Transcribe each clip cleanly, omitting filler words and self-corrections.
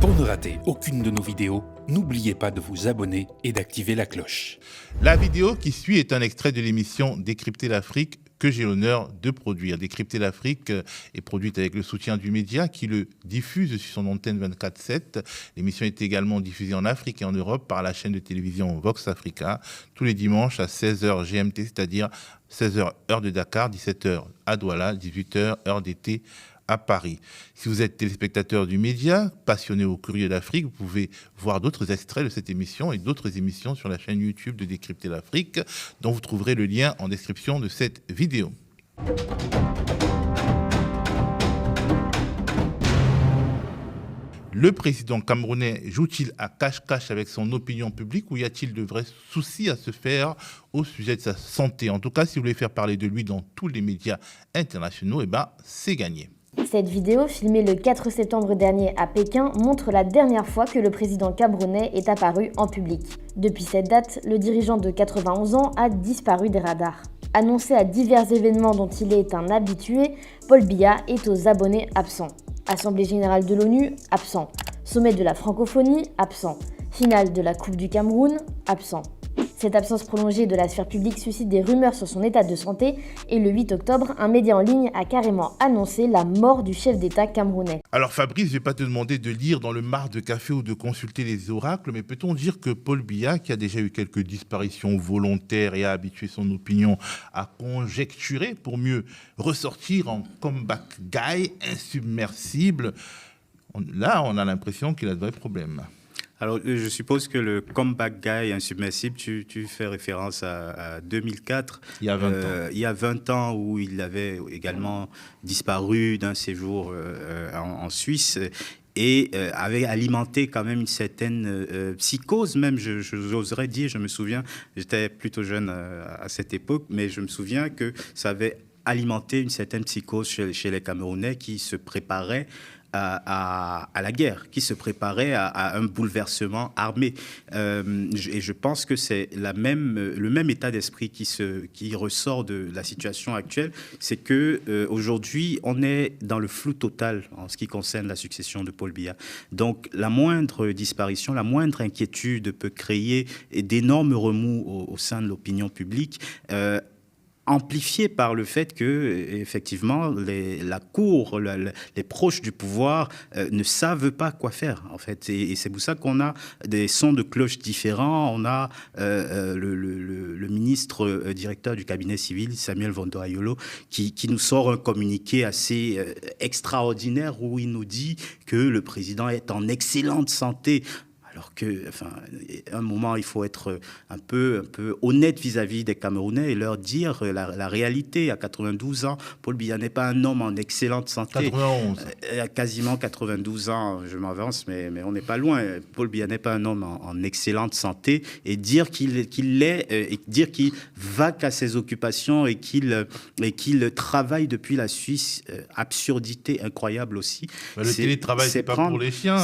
Pour ne rater aucune de nos vidéos, n'oubliez pas de vous abonner et d'activer la cloche. La vidéo qui suit est un extrait de l'émission Décrypter l'Afrique que j'ai l'honneur de produire. Décrypter l'Afrique est produite avec le soutien du média qui le diffuse sur son antenne 24/7. L'émission est également diffusée en Afrique et en Europe par la chaîne de télévision Vox Africa tous les dimanches à 16h GMT, c'est-à-dire 16h heure de Dakar, 17h à Douala, 18h heure d'été à Paris. Si vous êtes téléspectateur du média, passionné au courrier d'Afrique, vous pouvez voir d'autres extraits de cette émission et d'autres émissions sur la chaîne YouTube de Décrypter l'Afrique, dont vous trouverez le lien en description de cette vidéo. Le président camerounais joue-t-il à cache-cache avec son opinion publique ou y a-t-il de vrais soucis à se faire au sujet de sa santé? En tout cas, si vous voulez faire parler de lui dans tous les médias internationaux, c'est gagné. Cette vidéo, filmée le 4 septembre dernier à Pékin, montre la dernière fois que le président camerounais est apparu en public. Depuis cette date, le dirigeant de 91 ans a disparu des radars. Annoncé à divers événements dont il est un habitué, Paul Biya est aux abonnés absents. Assemblée générale de l'ONU, absent. Sommet de la francophonie, absent. Finale de la Coupe du Cameroun, absent. Cette absence prolongée de la sphère publique suscite des rumeurs sur son état de santé et le 8 octobre, un média en ligne a carrément annoncé la mort du chef d'État camerounais. Alors Fabrice, je ne vais pas te demander de lire dans le marc de café ou de consulter les oracles, mais peut-on dire que Paul Biya, qui a déjà eu quelques disparitions volontaires et a habitué son opinion à conjecturer pour mieux ressortir en comeback guy insubmersible, là on a l'impression qu'il a de vrais problèmes. Alors, je suppose que le comeback guy insubmersible, tu fais référence à 2004. Il y a 20 ans. Il y a 20 ans où il avait également disparu d'un séjour en Suisse et avait alimenté quand même une certaine psychose même, j'oserais dire, je me souviens, j'étais plutôt jeune à cette époque, mais je me souviens que ça avait alimenté une certaine psychose chez les Camerounais qui se préparaient à la guerre, qui se préparait à un bouleversement armé. Et je pense que c'est le même état d'esprit qui ressort de la situation actuelle, c'est que aujourd'hui on est dans le flou total en ce qui concerne la succession de Paul Biya. Donc la moindre disparition, la moindre inquiétude peut créer d'énormes remous au sein de l'opinion publique. Amplifié par le fait que, effectivement, la cour, les proches du pouvoir ne savent pas quoi faire, en fait. Et c'est pour ça qu'on a des sons de cloche différents. On a le ministre directeur du cabinet civil, Samuel Vandoayolo, qui nous sort un communiqué assez extraordinaire où il nous dit que le président est en excellente santé. Alors que, à un moment, il faut être un peu honnête vis-à-vis des Camerounais et leur dire la réalité. À 92 ans, Paul Biya n'est pas un homme en excellente santé. 91. Quasiment 92 ans, je m'avance, mais on n'est pas loin. Paul Biya n'est pas un homme en excellente santé. Et dire qu'il l'est, et dire qu'il vaque à ses occupations et qu'il travaille depuis la Suisse, absurdité incroyable aussi. Le télétravail, c'est pas pour les chiens.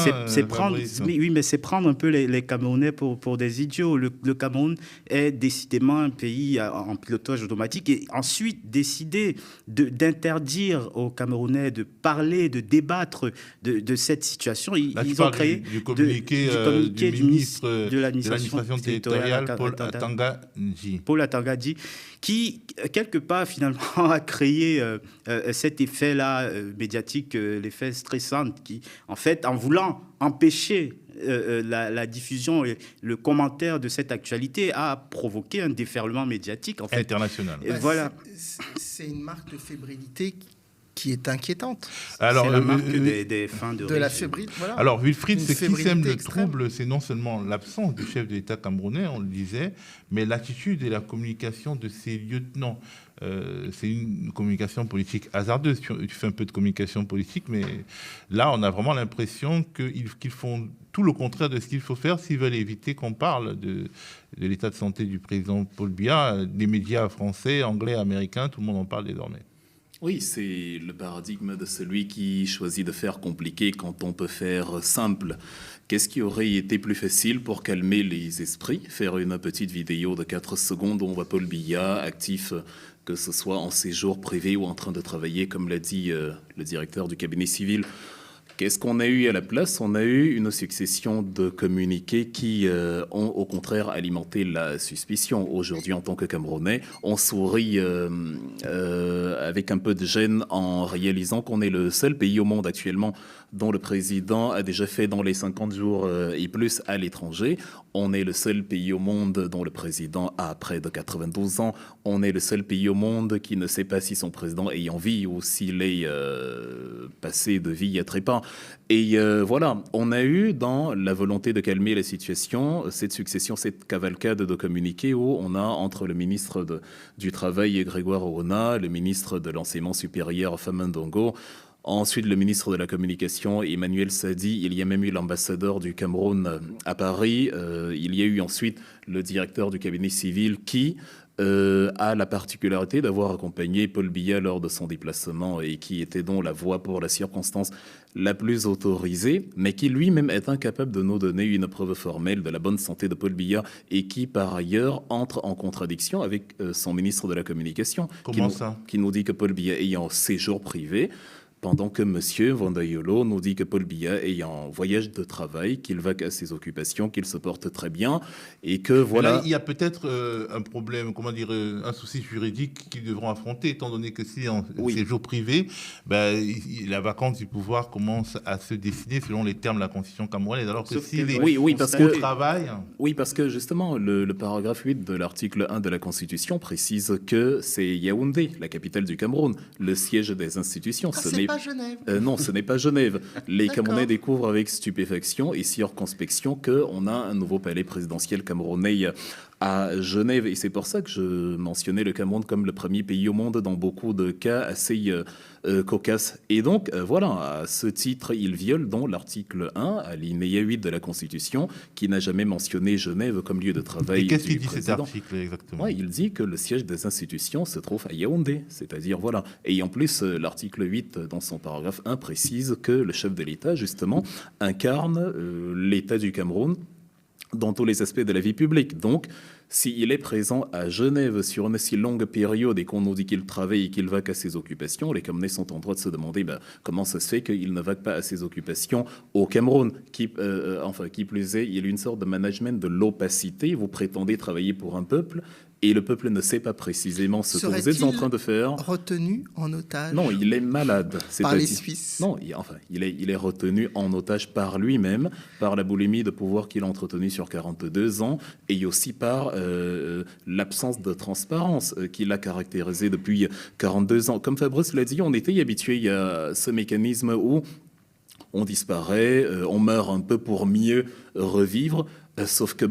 Oui, mais c'est prendre un peu les Camerounais pour des idiots. Le Cameroun est décidément un pays en pilotage automatique et ensuite décider d'interdire aux Camerounais de parler, de débattre de cette situation. Ils ont créé du communiqué du ministre de l'administration territoriale, Paul Atanga Nji, qui, quelque part, finalement, a créé cet effet-là médiatique, l'effet stressant, qui, en fait, en voulant empêcher la diffusion et le commentaire de cette actualité a provoqué un déferlement médiatique en fait. International. Voilà. C'est une marque de fébrilité qui est inquiétante. Alors, c'est la marque des fins de la fébrilité. Voilà. Alors, Wilfried, ce qui sème le trouble, c'est non seulement l'absence du chef de l'État camerounais, on le disait, mais l'attitude et la communication de ses lieutenants. C'est une communication politique hasardeuse. Tu fais un peu de communication politique, mais là, on a vraiment l'impression qu'ils font tout le contraire de ce qu'il faut faire s'ils veulent éviter qu'on parle de l'état de santé du président Paul Biya. Les médias français, anglais, américains, tout le monde en parle désormais. Oui, c'est le paradigme de celui qui choisit de faire compliqué quand on peut faire simple. Qu'est-ce qui aurait été plus facile pour calmer les esprits? Faire une petite vidéo de 4 secondes où on voit Paul Biya actif, que ce soit en séjour privé ou en train de travailler, comme l'a dit le directeur du cabinet civil. Qu'est-ce qu'on a eu à la place? On a eu une succession de communiqués qui ont au contraire alimenté la suspicion. Aujourd'hui, en tant que Camerounais, on sourit avec un peu de gêne en réalisant qu'on est le seul pays au monde actuellement dont le président a déjà fait dans les 50 jours et plus à l'étranger. On est le seul pays au monde dont le président a près de 92 ans. On est le seul pays au monde qui ne sait pas si son président est en vie ou s'il est passé de vie à trépas. Et voilà, on a eu dans la volonté de calmer la situation cette succession, cette cavalcade de communiqués où on a entre le ministre du Travail Grégoire Orona, le ministre de l'Enseignement supérieur Famin Dongo, ensuite, le ministre de la Communication, Emmanuel Sadi, il y a même eu l'ambassadeur du Cameroun à Paris. Il y a eu ensuite le directeur du cabinet civil qui a la particularité d'avoir accompagné Paul Biya lors de son déplacement et qui était donc la voix pour la circonstance la plus autorisée, mais qui lui-même est incapable de nous donner une preuve formelle de la bonne santé de Paul Biya et qui, par ailleurs, entre en contradiction avec son ministre de la Communication. Comment ça? Qui nous dit que Paul Biya ayant séjour privé, pendant que M. Vandayolo nous dit que Paul Biya est en voyage de travail, qu'il va à ses occupations, qu'il se porte très bien, et que voilà... Là, il y a peut-être un problème, comment dire, un souci juridique qu'ils devront affronter, étant donné que si en séjour privé, ben, la vacance du pouvoir commence à se dessiner selon les termes de la Constitution camerounaise, alors que s'il est au travail... Oui, parce que justement, le paragraphe 8 de l'article 1 de la Constitution précise que c'est Yaoundé, la capitale du Cameroun, le siège des institutions. Ce n'est pas Genève. Non, ce n'est pas Genève. Les Camerounais découvrent avec stupéfaction et circonspection qu'on a un nouveau palais présidentiel camerounais à Genève. Et c'est pour ça que je mentionnais le Cameroun comme le premier pays au monde dans beaucoup de cas assez cocasses. Et donc, voilà, à ce titre, il viole donc l'article 1, alinéa 8 de la Constitution, qui n'a jamais mentionné Genève comme lieu de travail. Et qu'est-ce qu'il dit cet article exactement? Ouais, il dit que le siège des institutions se trouve à Yaoundé, c'est-à-dire, voilà. Et en plus, l'article 8, dans son paragraphe 1, précise que le chef de l'État, justement, incarne l'État du Cameroun dans tous les aspects de la vie publique. Donc, s'il est présent à Genève sur une si longue période et qu'on nous dit qu'il travaille et qu'il vaque à ses occupations, les Camerounais sont en droit de se demander comment ça se fait qu'il ne vaque pas à ses occupations au Cameroun. Qui plus est, il y a une sorte de management de l'opacité. Vous prétendez travailler pour un peuple et le peuple ne sait pas précisément ce que vous êtes en train de faire. Retenu en otage? Non, il est malade. Par les Suisses? Non, il est retenu en otage par lui-même, par la boulimie de pouvoir qu'il a entretenue sur 42 ans, et aussi par l'absence de transparence qu'il a caractérisée depuis 42 ans. Comme Fabrice l'a dit, on était habitué à ce mécanisme où on disparaît, on meurt un peu pour mieux revivre. Sauf que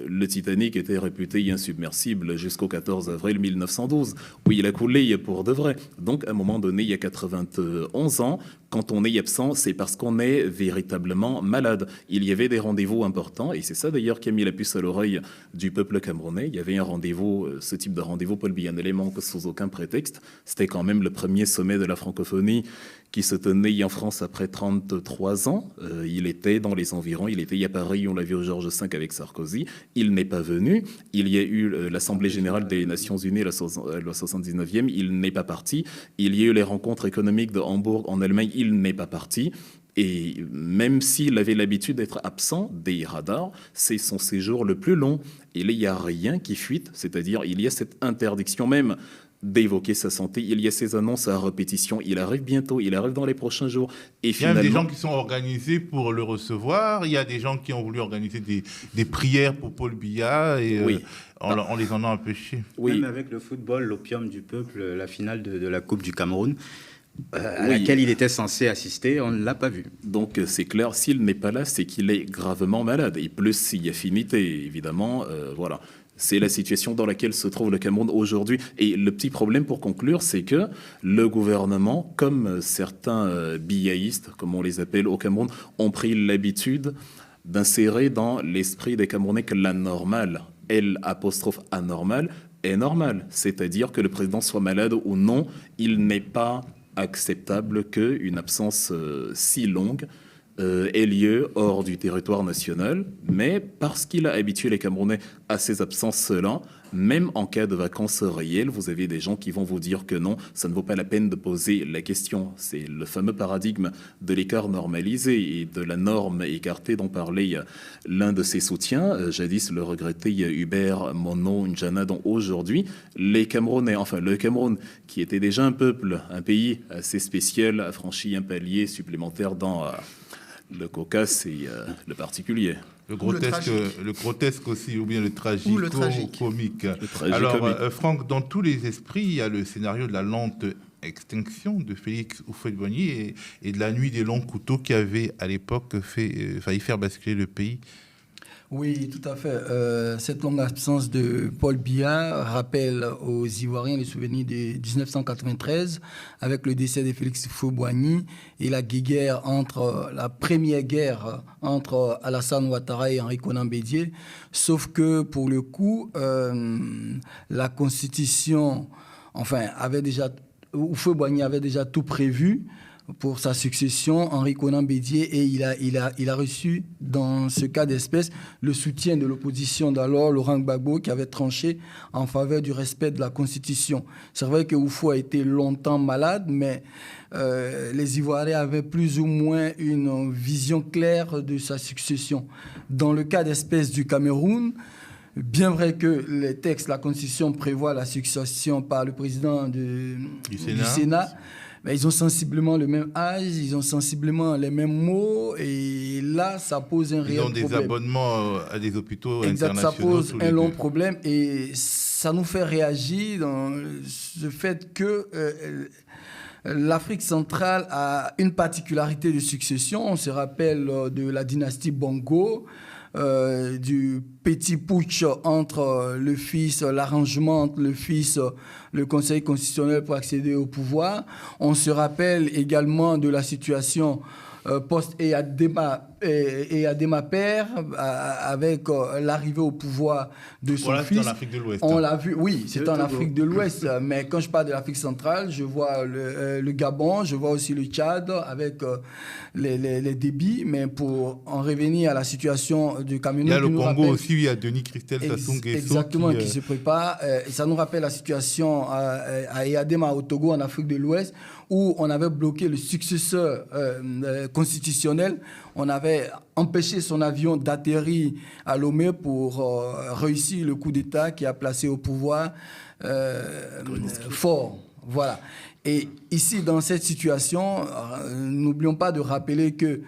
le Titanic était réputé insubmersible jusqu'au 14 avril 1912, où il a coulé pour de vrai. Donc, à un moment donné, il y a 91 ans, quand on est absent, c'est parce qu'on est véritablement malade. Il y avait des rendez-vous importants, et c'est ça d'ailleurs qui a mis la puce à l'oreille du peuple camerounais. Il y avait un rendez-vous, ce type de rendez-vous, Paul Biya ne les manque sous aucun prétexte. C'était quand même le premier sommet de la francophonie qui se tenait en France après 33 ans. Il était dans les environs, il était à Paris, on l'a vu au Georges V avec Sarkozy. Il n'est pas venu. Il y a eu l'Assemblée générale des Nations Unies, la 79e, il n'est pas parti. Il y a eu les rencontres économiques de Hambourg en Allemagne, il n'est pas parti. Et même s'il avait l'habitude d'être absent des radars, c'est son séjour le plus long. Et là, il n'y a rien qui fuite, c'est-à-dire il y a cette interdiction même d'évoquer sa santé. Il y a ces annonces à répétition. Il arrive bientôt, il arrive dans les prochains jours. Et finalement, il y a des gens qui sont organisés pour le recevoir. Il y a des gens qui ont voulu organiser des prières pour Paul Biya et on les en a empêchés. Oui. Même avec le football, l'opium du peuple, la finale de la Coupe du Cameroun, à laquelle il était censé assister, on ne l'a pas vu. Donc c'est clair, s'il n'est pas là, c'est qu'il est gravement malade. Et plus s'il y a affinité, évidemment, voilà. C'est la situation dans laquelle se trouve le Cameroun aujourd'hui. Et le petit problème, pour conclure, c'est que le gouvernement, comme certains biyaïstes, comme on les appelle au Cameroun, ont pris l'habitude d'insérer dans l'esprit des Camerounais que la normale, L'(anormal, est normale. C'est-à-dire que le président soit malade ou non, il n'est pas acceptable qu'une absence si longue ait lieu hors du territoire national, mais parce qu'il a habitué les Camerounais à ces absences-là, même en cas de vacances réelles, vous avez des gens qui vont vous dire que non, ça ne vaut pas la peine de poser la question. C'est le fameux paradigme de l'écart normalisé et de la norme écartée dont parlait l'un de ses soutiens, jadis le regretté Hubert Mono Njana, dont aujourd'hui, les Camerounais, enfin le Cameroun, qui était déjà un peuple, un pays assez spécial, a franchi un palier supplémentaire dans le cocasse et le particulier. Le grotesque aussi, ou bien le tragico-comique. Alors, Franck, dans tous les esprits, il y a le scénario de la lente extinction de Félix Houphouët-Boigny et de la nuit des longs couteaux qui avait, à l'époque, failli faire basculer le pays. Oui, tout à fait. Cette longue absence de Paul Biya rappelle aux Ivoiriens les souvenirs de 1993 avec le décès de Félix Houphouët-Boigny et la première guerre entre Alassane Ouattara et Henri Konan Bédié. Sauf que pour le coup, la Constitution, Houphouët-Boigny avait déjà tout prévu pour sa succession, Henri Konan Bédié, et il a reçu, dans ce cas d'espèce, le soutien de l'opposition d'alors, Laurent Gbagbo, qui avait tranché en faveur du respect de la Constitution. C'est vrai que Oufou a été longtemps malade, mais les Ivoiriens avaient plus ou moins une vision claire de sa succession. Dans le cas d'espèce du Cameroun, bien vrai que les textes, la Constitution prévoit la succession par le président du Sénat, mais ils ont sensiblement le même âge, ils ont sensiblement les mêmes mots, et là, ça pose un réel problème. Ils ont des abonnements à des hôpitaux internationaux. Ça pose un long problème, et ça nous fait réagir dans le fait que l'Afrique centrale a une particularité de succession. On se rappelle de la dynastie Bongo, du petit putsch entre le fils, l'arrangement entre le fils, le Conseil constitutionnel pour accéder au pouvoir. On se rappelle également de la situation post-Eyadema Père, avec l'arrivée au pouvoir de son fils. C'est en Afrique de l'Ouest. On l'a vu, oui, c'est en Afrique de l'Ouest. Mais quand je parle de l'Afrique centrale, je vois le Gabon, je vois aussi le Tchad avec les débits. Mais pour en revenir à la situation du Cameroun... Il y a le Congo aussi, il y a Denis Christel Sassou Nguesso. Exactement, qui se prépare. Et ça nous rappelle la situation à Eyadema, au Togo, en Afrique de l'Ouest, où on avait bloqué le successeur constitutionnel. On avait empêché son avion d'atterrir à Lomé pour réussir le coup d'État qui a placé au pouvoir Faure. Voilà. Et ici, dans cette situation, n'oublions pas de rappeler que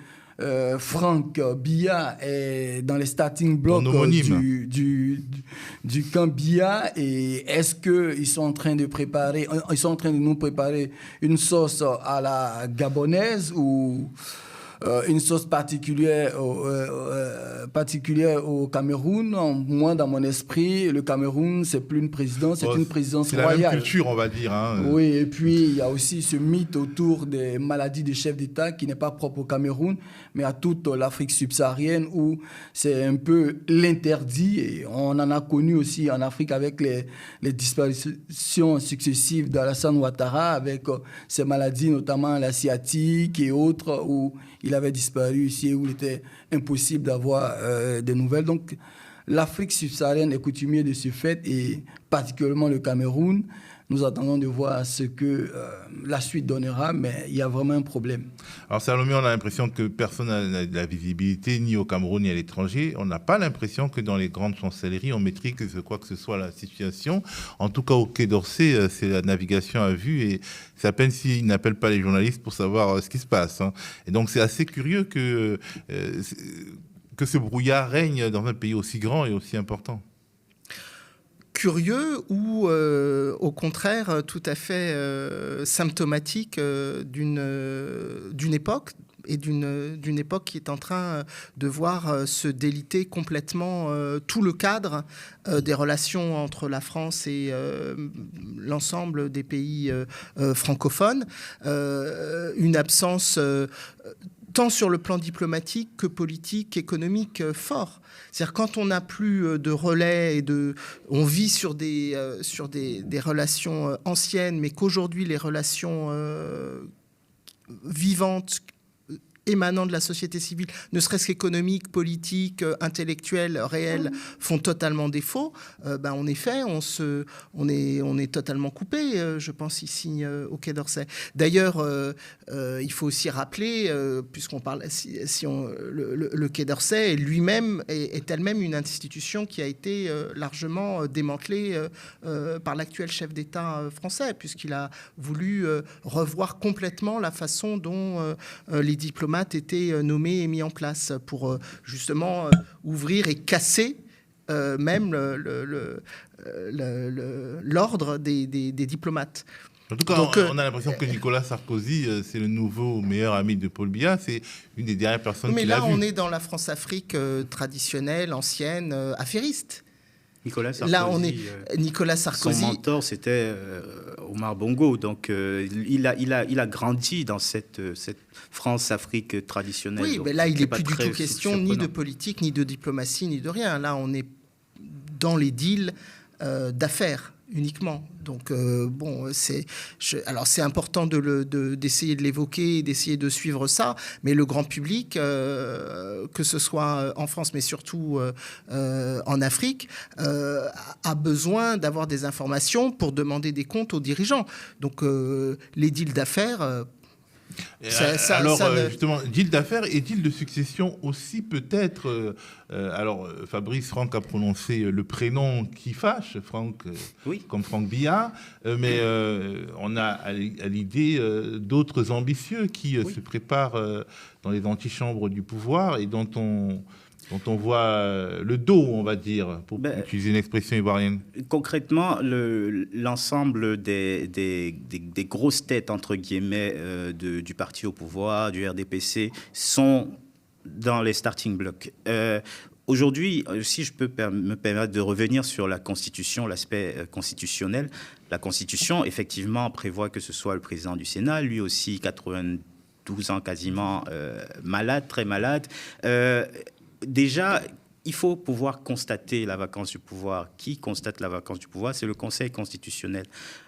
Franck Biya est dans les starting blocks du camp Biya. Et est-ce qu'ils sont en train de nous préparer une sauce à la gabonaise ou une sauce particulière au Cameroun? Moi, dans mon esprit, le Cameroun, c'est plus une présidence, c'est une présidence royale. C'est la même culture, on va dire. Oui, et puis il y a aussi ce mythe autour des maladies de chef d'État qui n'est pas propre au Cameroun, mais à toute l'Afrique subsaharienne, où c'est un peu l'interdit. Et on en a connu aussi en Afrique avec les disparitions successives d'Alassane Ouattara, avec ces maladies, notamment la sciatique et autres, où il avait disparu ici, où il était impossible d'avoir des nouvelles. Donc, l'Afrique subsaharienne est coutumier de ce fait, et particulièrement le Cameroun. Nous attendons de voir ce que la suite donnera, mais il y a vraiment un problème. Alors, Salomé, on a l'impression que personne n'a de la visibilité, ni au Cameroun, ni à l'étranger. On n'a pas l'impression que dans les grandes chancelleries, on maîtrise quoi que ce soit la situation. En tout cas, au Quai d'Orsay, c'est la navigation à vue, et c'est à peine s'ils n'appellent pas les journalistes pour savoir ce qui se passe. Et donc, c'est assez curieux que ce brouillard règne dans un pays aussi grand et aussi important. Curieux ou au contraire tout à fait symptomatique d'une époque, et d'une époque qui est en train de voir se déliter complètement tout le cadre des relations entre la France et l'ensemble des pays francophones. Une absence tant sur le plan diplomatique que politique, économique, fort. C'est-à-dire quand on n'a plus de relais on vit sur des relations anciennes, mais qu'aujourd'hui les relations vivantes émanant de la société civile, ne serait-ce qu'économique, politique, intellectuelle, réelle, font totalement défaut, en effet, on est totalement coupé, je pense, ici, au Quai d'Orsay. D'ailleurs, il faut aussi rappeler, puisqu'on parle, le Quai d'Orsay lui-même est elle-même une institution qui a été largement démantelée par l'actuel chef d'État français, puisqu'il a voulu revoir complètement la façon dont les diplomates étaient nommés et mis en place pour justement ouvrir et casser même l'ordre des diplomates. En tout cas, on a l'impression que Nicolas Sarkozy, c'est le nouveau meilleur ami de Paul Biya. C'est une des dernières personnes qu'il a vues. Mais là, on est dans la France-Afrique traditionnelle, ancienne, affairiste. Nicolas Sarkozy, là, on est Nicolas Sarkozy. Son mentor, c'était Omar Bongo. Donc, il a grandi dans cette France-Afrique traditionnelle. Oui, donc, mais là, il n'est plus du tout question ni de politique, ni de diplomatie, ni de rien. Là, on est dans les deals d'affaires uniquement. Donc, alors c'est important d'essayer de l'évoquer, d'essayer de suivre ça, mais le grand public, que ce soit en France, mais surtout en Afrique, a besoin d'avoir des informations pour demander des comptes aux dirigeants. Donc, les deals d'affaires... justement, deal d'affaires et deal de succession aussi peut-être. Fabrice Franck a prononcé le prénom qui fâche, Franck, comme Franck Biya, mais on a à l'idée d'autres ambitieux qui se préparent dans les antichambres du pouvoir et dont on voit le dos, on va dire, pour utiliser une expression ivoirienne. Concrètement, l'ensemble des grosses têtes, entre guillemets, du parti au pouvoir, du RDPC, sont dans les starting blocks. Aujourd'hui, si je peux me permettre de revenir sur la Constitution, l'aspect constitutionnel, la Constitution, effectivement, prévoit que ce soit le président du Sénat, lui aussi 92 ans quasiment, malade, très malade. Déjà, il faut pouvoir constater la vacance du pouvoir. Qui constate la vacance du pouvoir? C'est le Conseil constitutionnel.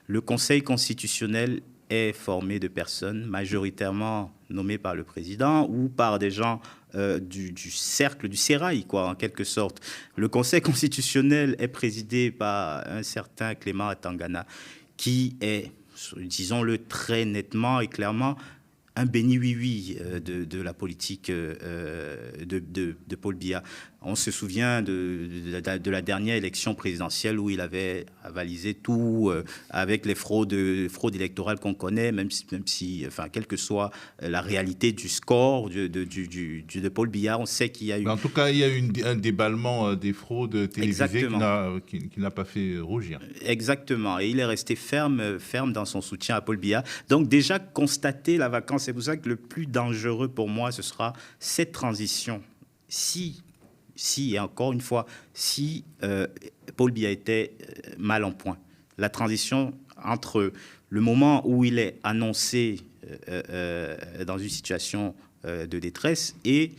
Le Conseil constitutionnel est formé de personnes majoritairement nommées par le président ou par des gens du cercle, du sérail, quoi, en quelque sorte. Le Conseil constitutionnel est présidé par un certain Clément Atangana, qui est, disons-le très nettement et clairement, un béni oui-oui de la politique de Paul Biya. On se souvient de la dernière élection présidentielle où il avait avalisé tout avec les fraudes électorales qu'on connaît, même si, quelle que soit la réalité du score de Paul Biya, on sait qu'il y a eu... Mais en tout cas, il y a eu un déballement des fraudes télévisées qui n'a pas fait rougir. Exactement. Et il est resté ferme dans son soutien à Paul Biya. Donc déjà, constater la vacance, c'est pour ça que le plus dangereux pour moi, ce sera cette transition. Si, et encore une fois, si Paul Biya était mal en point, la transition entre le moment où il est annoncé dans une situation de détresse et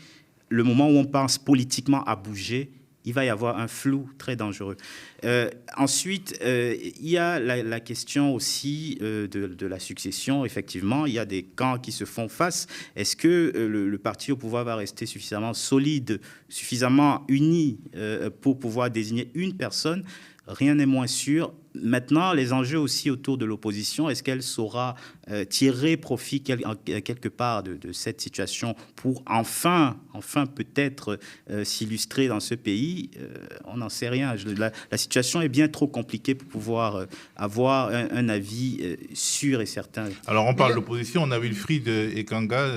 le moment où on pense politiquement à bouger, il va y avoir un flou très dangereux. Ensuite, il y a la question aussi de la succession. Effectivement, il y a des camps qui se font face. Est-ce que le parti au pouvoir va rester suffisamment solide, suffisamment uni pour pouvoir désigner une personne? Rien n'est moins sûr. Maintenant, les enjeux aussi autour de l'opposition, est-ce qu'elle saura tirer profit quelque part de cette situation pour enfin peut-être s'illustrer dans ce pays? On n'en sait rien. La situation est bien trop compliquée pour pouvoir avoir un avis sûr et certain. Alors, on parle de l'opposition. On a Wilfried Ekanga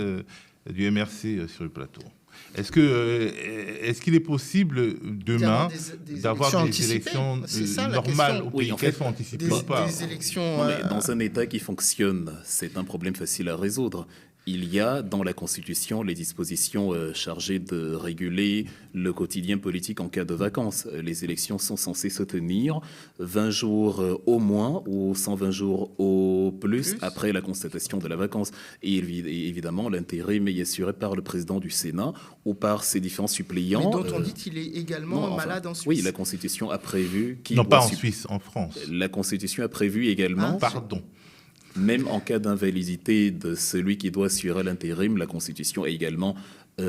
du MRC sur le plateau. Est-ce qu'il est possible demain d'avoir des élections normales au pays? Qu'elles sont anticipées ou pas? Des élections... Dans un État qui fonctionne, c'est un problème facile à résoudre. Il y a dans la Constitution les dispositions chargées de réguler le quotidien politique en cas de vacances. Les élections sont censées se tenir 20 jours au moins ou 120 jours au plus après la constatation de la vacance. Et évidemment, l'intérim est assuré par le président du Sénat ou par ses différents suppléants. Mais dont on dit qu'il est également malade en Suisse. Oui, la Constitution a prévu... Non, pas en Suisse, en France. La Constitution a prévu également... Pardon. Même en cas d'invalidité de celui qui doit assurer l'intérim, la Constitution est également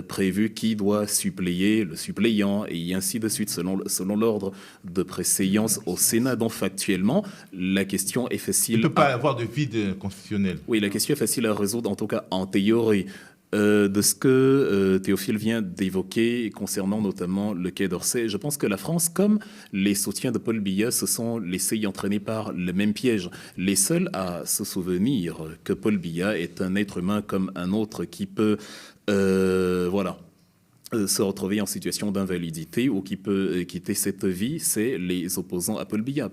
prévu qui doit suppléer le suppléant et ainsi de suite selon l'ordre de préséance au Sénat. Donc factuellement, la question est facile. Il ne peut pas avoir de vide constitutionnel. Oui, la question est facile à résoudre, en tout cas en théorie. De ce que Théophile vient d'évoquer concernant notamment le Quai d'Orsay, je pense que la France, comme les soutiens de Paul Biya, se sont laissés entraîner par le même piège. Les seuls à se souvenir que Paul Biya est un être humain comme un autre qui peut, se retrouver en situation d'invalidité ou qui peut quitter cette vie, c'est les opposants à Paul Biya.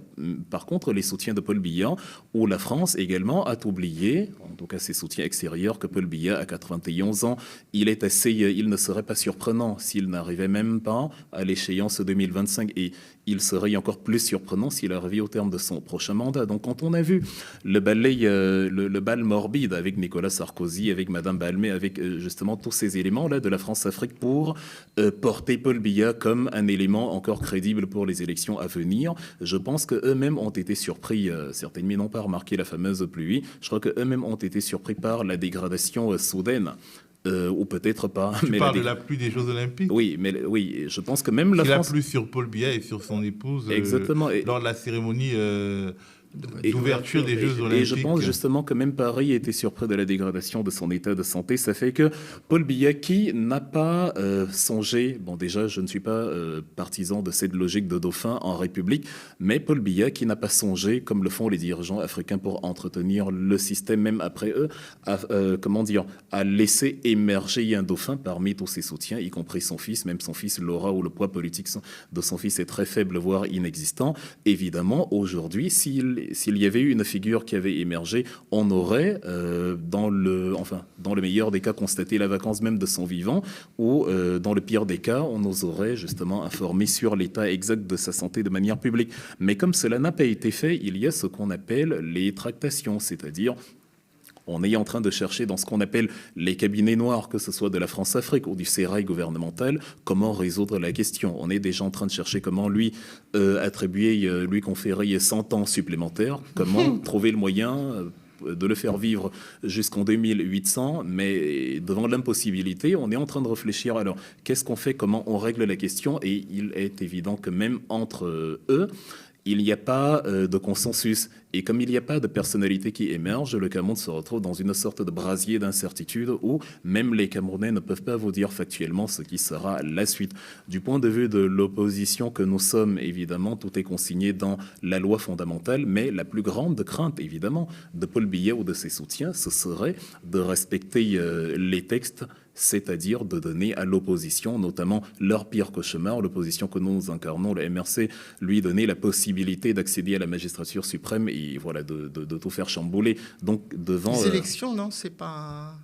Par contre, les soutiens de Paul Biya, où la France également a oublié, en tout cas ses soutiens extérieurs, que Paul Biya a 91 ans, il ne serait pas surprenant s'il n'arrivait même pas à l'échéance 2025 et il serait encore plus surprenant s'il arrivait au terme de son prochain mandat. Donc quand on a vu le bal morbide avec Nicolas Sarkozy, avec Madame Balmé, avec justement tous ces éléments-là de la France-Afrique pour porter Paul Biya comme un élément encore crédible pour les élections à venir, je pense qu'eux-mêmes ont été surpris, certainement n'ont pas remarqué la fameuse pluie, je crois qu'eux-mêmes ont été surpris par la dégradation soudaine. Ou peut-être pas. Tu parles de la pluie des Jeux Olympiques. Oui, mais oui, je pense que même la France... Il a plu sur Paul Biya et sur son épouse. Exactement. Lors de la cérémonie d'ouverture des Jeux Olympiques. Et je pense justement que même Paris a été surpris de la dégradation de son état de santé. Ça fait que Paul Biya, qui n'a pas songé, bon déjà je ne suis pas partisan de cette logique de dauphin en République, mais Paul Biya qui n'a pas songé, comme le font les dirigeants africains pour entretenir le système, même après eux, à laisser émerger un dauphin parmi tous ses soutiens, y compris son fils, même son fils, l'aura ou le poids politique de son fils est très faible, voire inexistant. Évidemment, aujourd'hui, s'il y avait eu une figure qui avait émergé, on aurait, dans le meilleur des cas, constaté la vacance même de son vivant, ou dans le pire des cas, on nous aurait justement informé sur l'état exact de sa santé de manière publique. Mais comme cela n'a pas été fait, il y a ce qu'on appelle les tractations, c'est-à-dire on est en train de chercher dans ce qu'on appelle les cabinets noirs, que ce soit de la France-Afrique ou du sérail gouvernemental, comment résoudre la question. On est déjà en train de chercher comment lui lui conférer 100 ans supplémentaires, comment trouver le moyen de le faire vivre jusqu'en 2800, mais devant l'impossibilité, on est en train de réfléchir. Alors, qu'est-ce qu'on fait, comment on règle la question? Et il est évident que même entre eux, il n'y a pas de consensus. Et comme il n'y a pas de personnalité qui émerge, le Cameroun se retrouve dans une sorte de brasier d'incertitude où même les Camerounais ne peuvent pas vous dire factuellement ce qui sera la suite. Du point de vue de l'opposition que nous sommes, évidemment, tout est consigné dans la loi fondamentale, mais la plus grande crainte, évidemment, de Paul Biya ou de ses soutiens, ce serait de respecter les textes, c'est-à-dire de donner à l'opposition, notamment leur pire cauchemar, l'opposition que nous incarnons, le MRC, lui donner la possibilité d'accéder à la magistrature suprême et voilà, de tout faire chambouler. Donc devant... Les élections, non, c'est pas...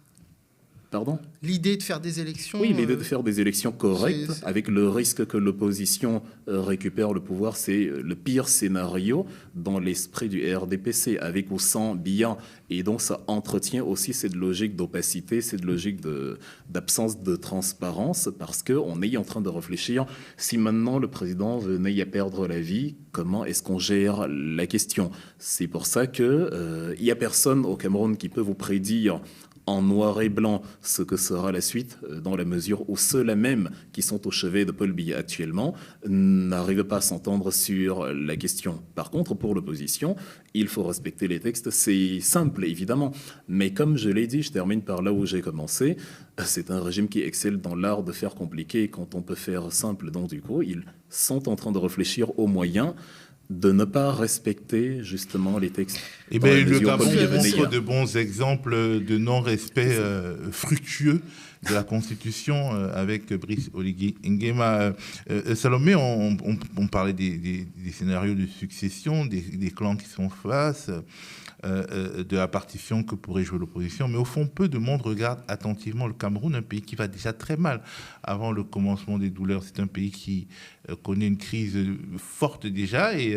Pardon ? L'idée de faire des élections... Oui, l'idée de faire des élections correctes, avec le risque que l'opposition récupère le pouvoir, c'est le pire scénario dans l'esprit du RDPC, avec ou sans Biya. Et donc ça entretient aussi cette logique d'opacité, cette logique d'absence de transparence, parce qu'on est en train de réfléchir, si maintenant le président venait à perdre la vie, comment est-ce qu'on gère la question ? C'est pour ça qu'il n'y a personne au Cameroun qui peut vous prédire en noir et blanc ce que sera la suite, dans la mesure où ceux-là même qui sont au chevet de Paul Biya actuellement n'arrivent pas à s'entendre sur la question. Par contre, pour l'opposition, il faut respecter les textes. C'est simple, évidemment. Mais comme je l'ai dit, je termine par là où j'ai commencé, c'est un régime qui excelle dans l'art de faire compliqué quand on peut faire simple. Donc du coup, ils sont en train de réfléchir aux moyens de ne pas respecter justement les textes. Eh bien, le Gabon montre de bons exemples de non-respect fructueux de la Constitution avec Brice Oligui Nguema. Salomé, on parlait des scénarios de succession, des clans qui sont face, de la partition que pourrait jouer l'opposition. Mais au fond, peu de monde regarde attentivement le Cameroun, un pays qui va déjà très mal avant le commencement des douleurs. C'est un pays qui connaît une crise forte déjà et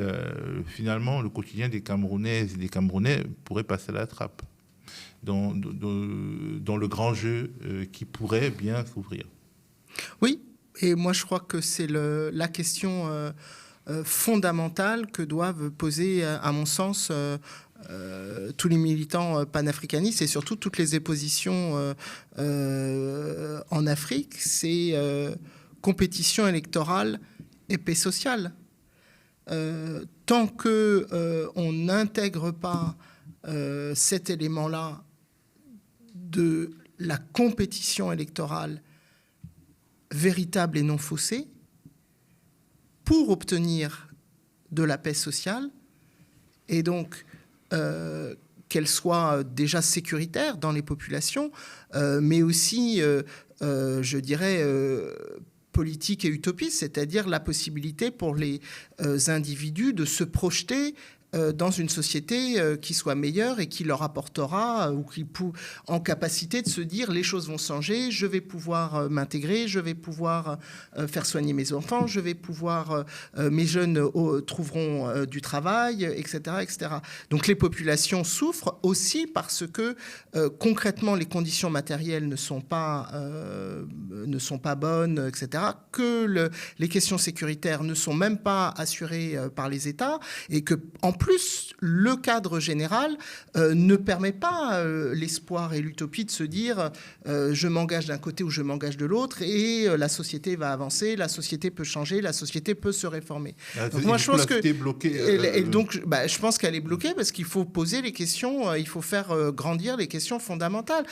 finalement, le quotidien des Camerounaises et des Camerounais pourrait passer à la trappe dans le grand jeu qui pourrait bien s'ouvrir. Oui, et moi je crois que c'est la question fondamentale que doivent poser, à mon sens, panafricanistes et surtout toutes les oppositions en Afrique, c'est compétition électorale et paix sociale. Tant qu'on n'intègre pas cet élément-là de la compétition électorale véritable et non faussée, pour obtenir de la paix sociale, et donc qu'elle soit déjà sécuritaire dans les populations, mais aussi, je dirais, politique et utopiste, c'est-à-dire la possibilité pour les individus de se projeter dans une société qui soit meilleure et qui leur apportera ou qui en capacité de se dire les choses vont changer, je vais pouvoir m'intégrer, je vais pouvoir faire soigner mes enfants, je vais pouvoir mes jeunes trouveront du travail, etc., etc. Donc les populations souffrent aussi parce que concrètement les conditions matérielles ne sont pas bonnes, etc., que les questions sécuritaires ne sont même pas assurées par les États et que en plus, le cadre général ne permet pas l'espoir et l'utopie de se dire je m'engage d'un côté ou je m'engage de l'autre et la société va avancer, la société peut changer, la société peut se réformer. Donc moi, je pense que je pense qu'elle est bloquée parce qu'il faut poser les questions, il faut faire grandir les questions fondamentales.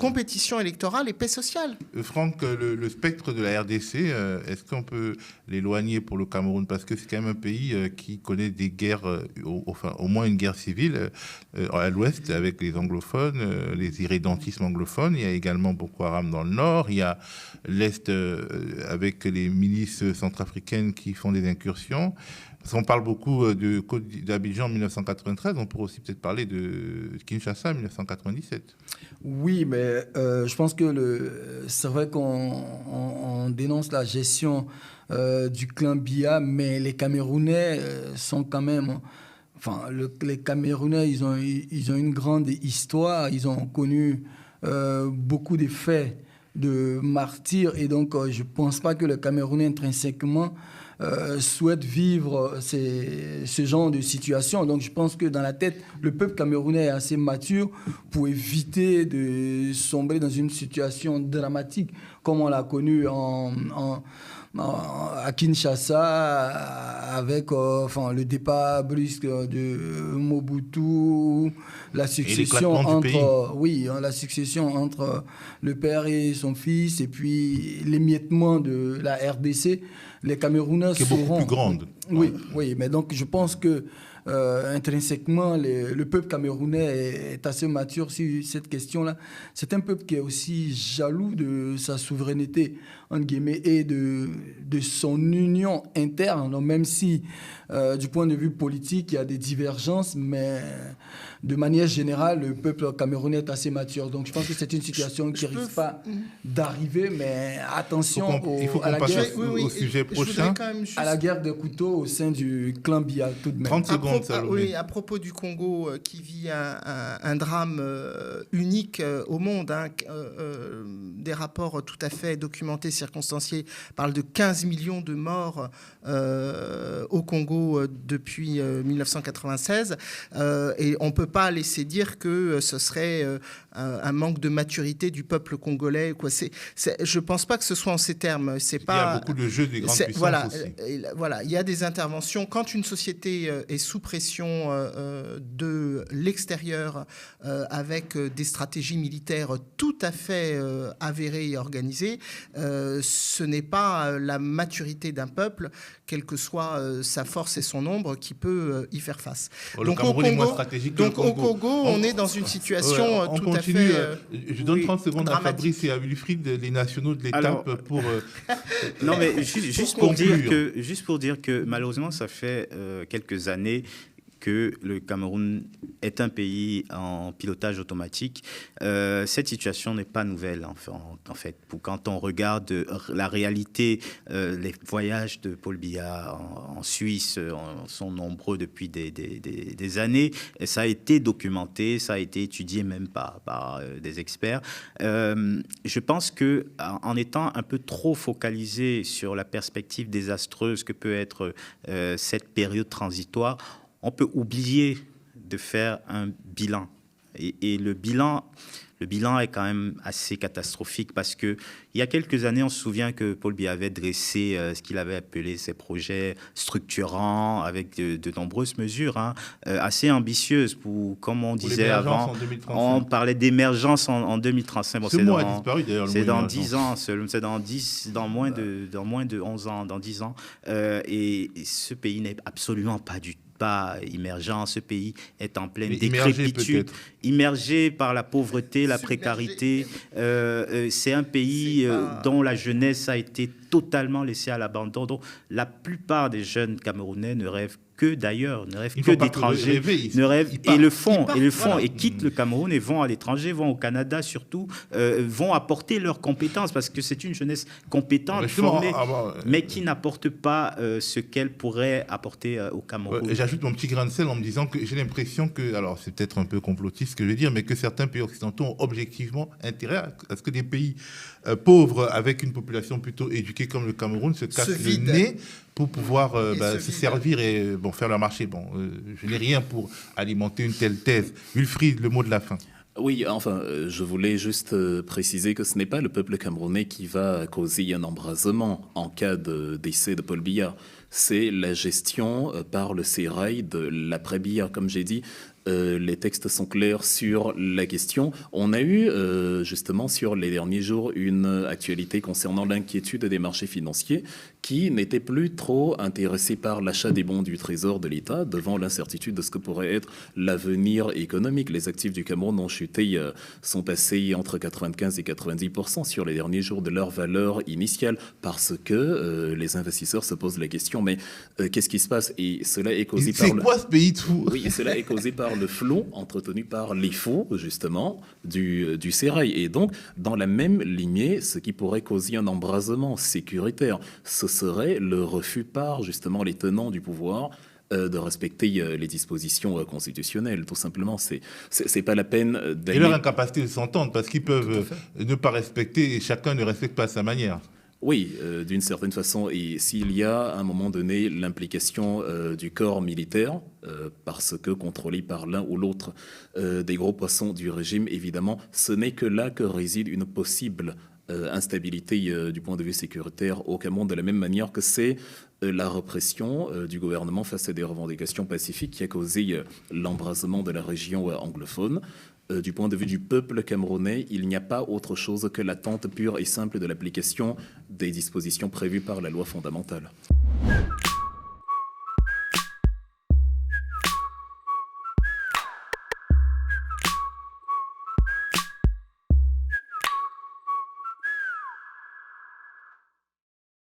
Compétition électorale et paix sociale. Franck, le spectre de la RDC, est-ce qu'on peut l'éloigner pour le Cameroun? Parce que c'est quand même un pays qui connaît des guerres, au moins une guerre civile à l'ouest avec les anglophones, les irrédentismes anglophones. Il y a également Boko Haram dans le nord. Il y a l'est avec les milices centrafricaines qui font des incursions. Parce qu'on parle beaucoup d'Abidjan en 1993, on pourrait aussi peut-être parler de Kinshasa en 1997. Oui, mais je pense que c'est vrai qu'on dénonce la gestion du clan Biya, mais les Camerounais sont quand même... Enfin, les Camerounais, ils ont une grande histoire, ils ont connu beaucoup de faits de martyrs, et donc je ne pense pas que les Camerounais intrinsèquement souhaitent vivre ce genre de situation. Donc je pense que dans la tête, le peuple camerounais est assez mature pour éviter de sombrer dans une situation dramatique comme on l'a connu à Kinshasa avec le départ brusque de Mobutu, la succession entre le père et son fils, et puis l'émiettement de la RDC. Les Camerounais seront... Qui est beaucoup plus grande. Oui, mais donc je pense que intrinsèquement, le peuple camerounais est assez mature sur cette question-là. C'est un peuple qui est aussi jaloux de sa souveraineté, entre guillemets, et de son union interne. Donc, même si, du point de vue politique, il y a des divergences, mais de manière générale, le peuple camerounais est assez mature. Donc, je pense que c'est une situation qui ne risque pas d'arriver, mais attention à la guerre, au sujet prochain. À la guerre des couteaux au sein du clan Biya, tout de même. 30 secondes. À propos du Congo qui vit un drame unique au monde, des rapports tout à fait documentés, circonstanciés, parlent de 15 millions de morts au Congo depuis 1996. Et on ne peut pas laisser dire que ce serait un manque de maturité du peuple congolais. Je ne pense pas que ce soit en ces termes. Il y a beaucoup de jeux des grandes puissances aussi. Voilà, il y a des interventions. Quand une société est sous pression de l'extérieur avec des stratégies militaires tout à fait avérées et organisées, ce n'est pas la maturité d'un peuple, quelle que soit sa force et son ombre, qui peut y faire face. Donc au Congo, on est dans une situation tout à fait... je donne 30 secondes dramatique. À Fabrice et à Wilfried, les nationaux de l'étape pour... Non, mais juste pour dire que malheureusement, ça fait quelques années que le Cameroun est un pays en pilotage automatique. Cette situation n'est pas nouvelle, en fait. Quand on regarde la réalité, les voyages de Paul Biya en Suisse sont nombreux depuis des années. Et ça a été documenté, ça a été étudié même par des experts. Je pense qu'en étant un peu trop focalisé sur la perspective désastreuse que peut être cette période transitoire, on peut oublier de faire un bilan. Et le bilan est quand même assez catastrophique parce que il y a quelques années, on se souvient que Paul Biya avait dressé ce qu'il avait appelé ses projets structurants avec de nombreuses mesures assez ambitieuses pour, comme on disait avant, on parlait d'émergence en 2035. Bon, ce mot a disparu d'ailleurs. C'est dans 10 ans, c'est dans moins de 11 ans, dans 10 ans. Et ce pays n'est absolument pas émergent. Ce pays est en pleine décrépitude, immergé par la pauvreté, la précarité. C'est un pays dont la jeunesse a été totalement laissée à l'abandon. Donc, la plupart des jeunes Camerounais ne rêvent que d'ailleurs, ne rêvent que d'étrangers, et quittent le Cameroun et vont à l'étranger, vont au Canada surtout, vont apporter leurs compétences parce que c'est une jeunesse compétente, formée, mais qui n'apporte pas ce qu'elle pourrait apporter au Cameroun. J'ajoute mon petit grain de sel en me disant que j'ai l'impression que, alors c'est peut-être un peu complotiste ce que je veux dire, mais que certains pays occidentaux ont objectivement intérêt à ce que des pays pauvres avec une population plutôt éduquée comme le Cameroun se cassent le nez pour pouvoir se servir et faire leur marché. Je n'ai rien pour alimenter une telle thèse. Wilfried, le mot de la fin. Oui, enfin, je voulais juste préciser que ce n'est pas le peuple camerounais qui va causer un embrasement en cas de décès de Paul Biya. C'est la gestion par le sérail de l'après-Biya. Comme j'ai dit, les textes sont clairs sur la question. On a eu justement sur les derniers jours une actualité concernant l'inquiétude des marchés financiers qui n'étaient plus trop intéressés par l'achat des bons du Trésor de l'État devant l'incertitude de ce que pourrait être l'avenir économique. Les actifs du Cameroun ont chuté, sont passés entre 95 et 90% sur les derniers jours de leur valeur initiale parce que les investisseurs se posent la question mais qu'est-ce qui se passe? Et cela est causé par... C'est quoi ce pays de fou? Oui, et cela est causé par le flot entretenu par les faux, justement, du sérail. Et donc, dans la même lignée, ce qui pourrait causer un embrasement sécuritaire, ce serait le refus par, justement, les tenants du pouvoir de respecter les dispositions constitutionnelles. Tout simplement, c'est pas la peine d'aller... Et leur incapacité de s'entendre, parce qu'ils peuvent ne pas respecter, et chacun ne respecte pas à sa manière. Oui, d'une certaine façon. Et s'il y a à un moment donné l'implication du corps militaire, parce que contrôlé par l'un ou l'autre des gros poissons du régime, évidemment, ce n'est que là que réside une possible instabilité du point de vue sécuritaire au Cameroun, de la même manière que c'est la répression du gouvernement face à des revendications pacifiques qui a causé l'embrasement de la région anglophone. Du point de vue du peuple camerounais, il n'y a pas autre chose que l'attente pure et simple de l'application des dispositions prévues par la loi fondamentale.